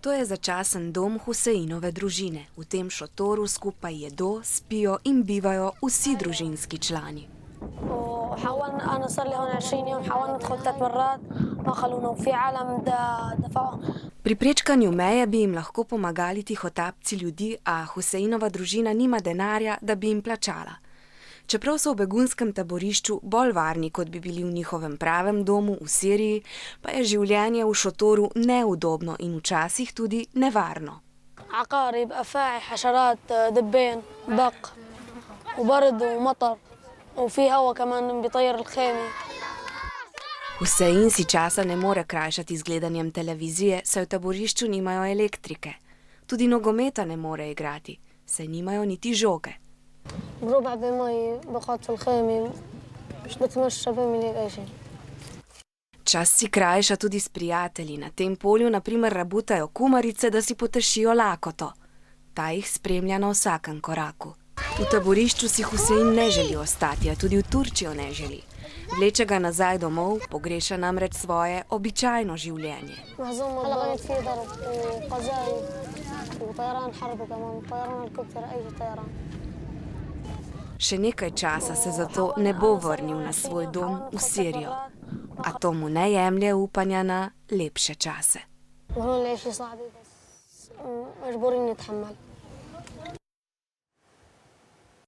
To je začasen dom Huseinove družine. V tem šotoru skupaj jedo, spijo in bivajo vsi družinski člani. Pri prečkanju meje bi jim lahko pomagali tihotapci ljudi, a Huseinova družina nima denarja, da bi jim plačala. Čeprav so v begunskem taborišču bolj varni, kot bi bili v njihovem pravem domu v Siriji, pa je življenje v šotoru neudobno in včasih tudi nevarno. Husein si časa ne more krajšati z gledanjem televizije, saj v taborišču nimajo elektrike. Tudi nogometa ne more igrati, saj nimajo niti žoge. Čas si krajša tudi s prijatelji. Na tem polju na primer rabutajo kumarice, da si potešijo lakoto. Ta jih spremlja na vsakem koraku. V taborišču si Husein ne želi ostati, a tudi v Turčijo ne želi. Vleče ga nazaj domov, pogreša namreč svoje običajno življenje. Še nekaj časa se zato ne bo vrnil na svoj dom v Sirijo, a to mu ne jemlje upanja na lepše čase.